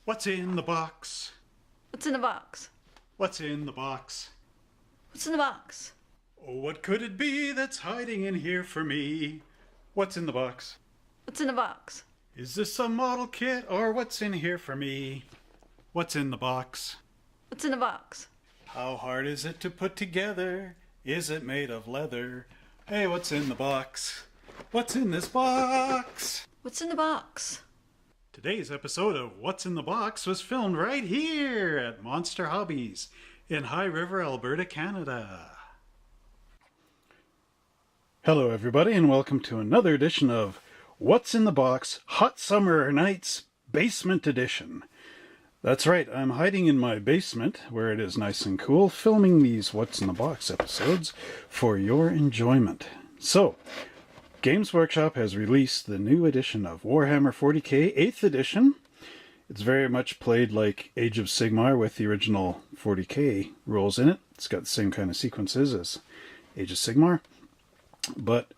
What's in the box? What's in the box? What's in the box? What's in the box? Oh, what could it be that's hiding in here for me? What's in the box? What's in the box? Is this a model kit or what's in here for me? What's in the box? What's in the box? How hard is it to put together? Is it made of leather? Hey, what's in the box? What's in this box? What's in the box? Today's episode of What's in the Box was filmed right here at Monster Hobbies in High River, Alberta, Canada. Hello everybody and welcome to another edition of What's in the Box Hot Summer Nights Basement Edition. That's right, I'm hiding in my basement where it is nice and cool, filming these What's in the Box episodes for your enjoyment. So, Games Workshop has released the new edition of Warhammer 40k 8th edition. It's very much played like Age of Sigmar with the original 40k rules in it. It's got the same kind of sequences as Age of Sigmar. But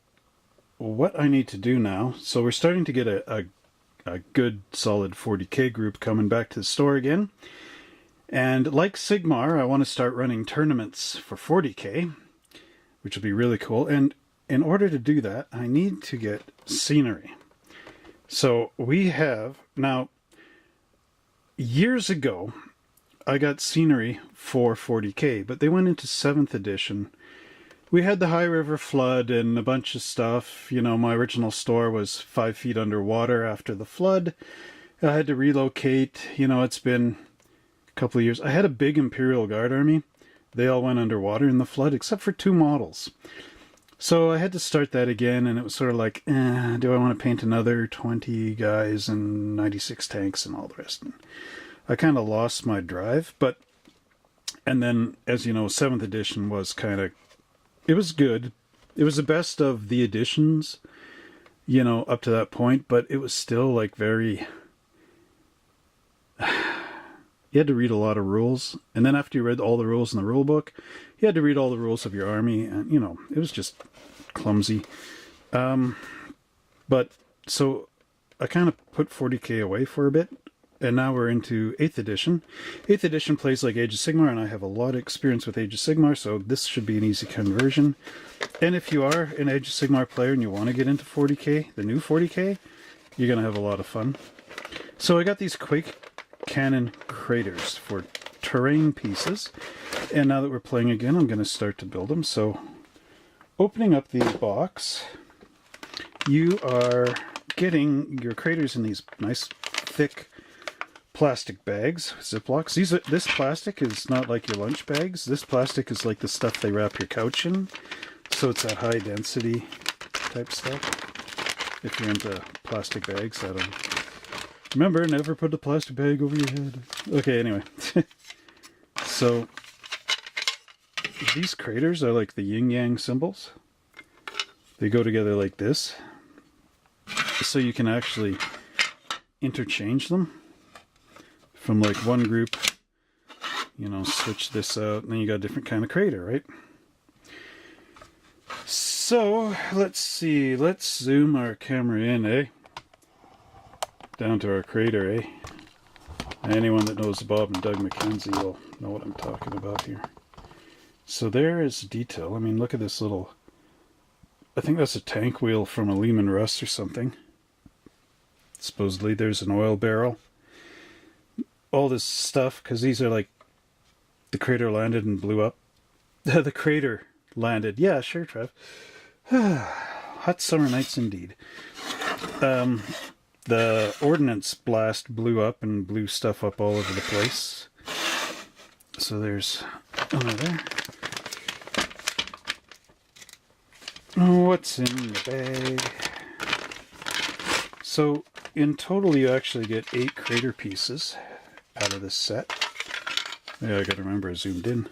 what I need to do now, so we're starting to get a good solid 40k group coming back to the store again. And like Sigmar, I want to start running tournaments for 40k, which will be really cool. And in order to do that, I need to get scenery. So we have, now, years ago, I got scenery for 40k, but they went into 7th edition. We had the High River flood and a bunch of stuff. You know, my original store was 5 feet underwater after the flood. I had to relocate. You know, it's been a couple of years. I had a big Imperial Guard army. They all went underwater in the flood, except for 2 models. So I had to start that again, and it was sort of like, do I want to paint another 20 guys and 96 tanks and all the rest? And I kind of lost my drive, and then, as you know, 7th edition was kind of, it was good. It was the best of the editions, you know, up to that point, but it was still like very, you had to read a lot of rules, and then after you read all the rules in the rule book, you had to read all the rules of your army, and, you know, it was just clumsy. But, so, I kind of put 40k away for a bit, and now we're into 8th edition. 8th edition plays like Age of Sigmar, and I have a lot of experience with Age of Sigmar, so this should be an easy conversion. And if you are an Age of Sigmar player and you want to get into 40k, the new 40k, you're going to have a lot of fun. So I got these Quake cannon craters for terrain pieces, and now that we're playing again, I'm going to start to build them. So opening up the box, you are getting your craters in these nice thick plastic bags, Ziplocs. This plastic is not like your lunch bags. This plastic is like the stuff they wrap your couch in, so it's that high density type stuff. If you're into plastic bags, I don't. Remember, never put a plastic bag over your head. Okay, anyway. So, these craters are like the yin-yang symbols. They go together like this. So you can actually interchange them. From like one group, you know, switch this out, and then you got a different kind of crater, right? So, let's see. Let's zoom our camera in, eh? Down to our crater, eh? Anyone that knows Bob and Doug McKenzie will know what I'm talking about here. So there is detail. I mean, look at this little, I think that's a tank wheel from a Lehman Russ or something. Supposedly there's an oil barrel. All this stuff, because these are like, the crater landed and blew up. The crater landed. Yeah, sure, Trev. Hot summer nights indeed. The ordnance blast blew up and blew stuff up all over the place. So there's another. What's in the bag? So in total you actually get 8 crater pieces out of this set. Yeah, I gotta remember I zoomed in.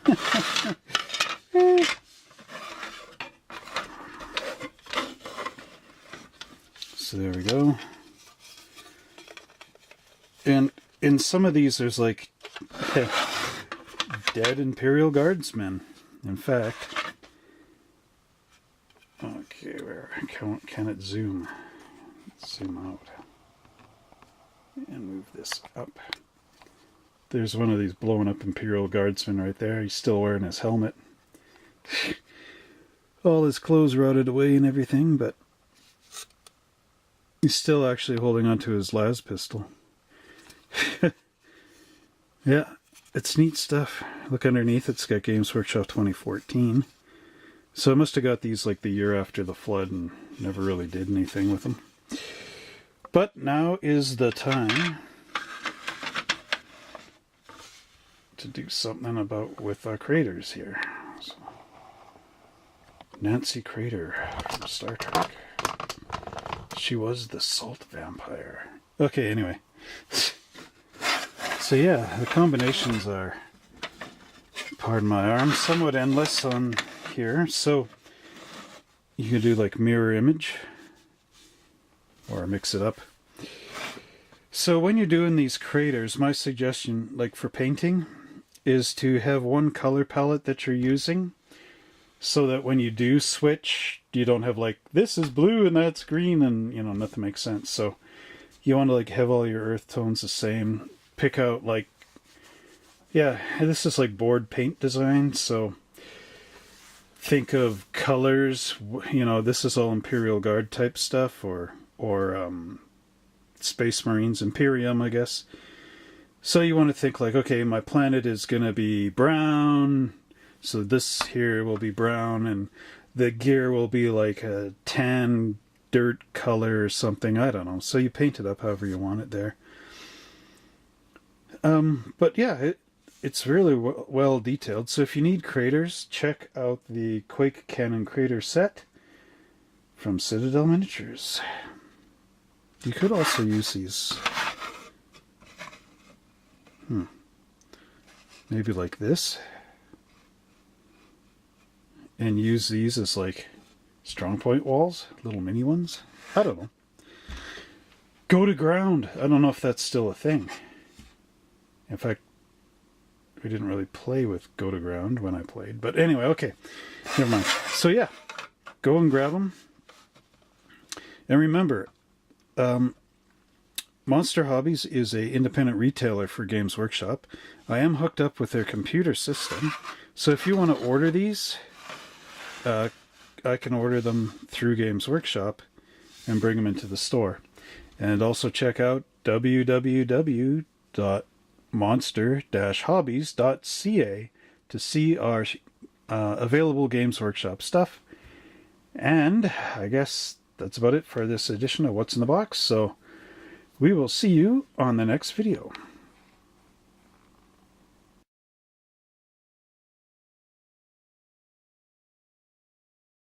So there we go. And in some of these there's like dead Imperial Guardsmen. In fact, okay, where can it zoom? Let's zoom out and move this up. There's one of these blown up Imperial Guardsmen right there. He's still wearing his helmet. All his clothes rotted away and everything, but he's still actually holding onto his las pistol. Yeah, it's neat stuff. Look underneath, it's got Games Workshop 2014. So I must have got these like the year after the flood and never really did anything with them. But now is the time to do something about with our craters here. So, Nancy Crater from Star Trek. She was the salt vampire. Okay, anyway. So yeah, the combinations are, pardon my arm, somewhat endless on here. So you can do like mirror image or mix it up. So when you're doing these craters, my suggestion, like for painting, is to have one color palette that you're using, so that when you do switch, you don't have like, this is blue and that's green, and you know, nothing makes sense. So you want to like have all your earth tones the same. Pick out like, yeah, this is like board paint design, so think of colors, you know, this is all Imperial Guard type stuff, or Space Marines, Imperium, I guess. So you want to think like, okay, my planet is going to be brown, so this here will be brown, and the gear will be like a tan dirt color or something, I don't know. So you paint it up however you want it there. But yeah, it's really well detailed. So if you need craters, check out the Quake Cannon Crater set from Citadel Miniatures. You could also use these. Maybe like this. And use these as like strong point walls, little mini ones. I don't know. Go to ground. I don't know if that's still a thing. In fact, we didn't really play with go to ground when I played. But anyway, okay. Never mind. So yeah, go and grab them. And remember, Monster Hobbies is an independent retailer for Games Workshop. I am hooked up with their computer system. So if you want to order these, I can order them through Games Workshop and bring them into the store. And also check out www.monster-hobbies.ca to see our available Games Workshop stuff. And I guess that's about it for this edition of What's in the Box. So we will see you on the next video.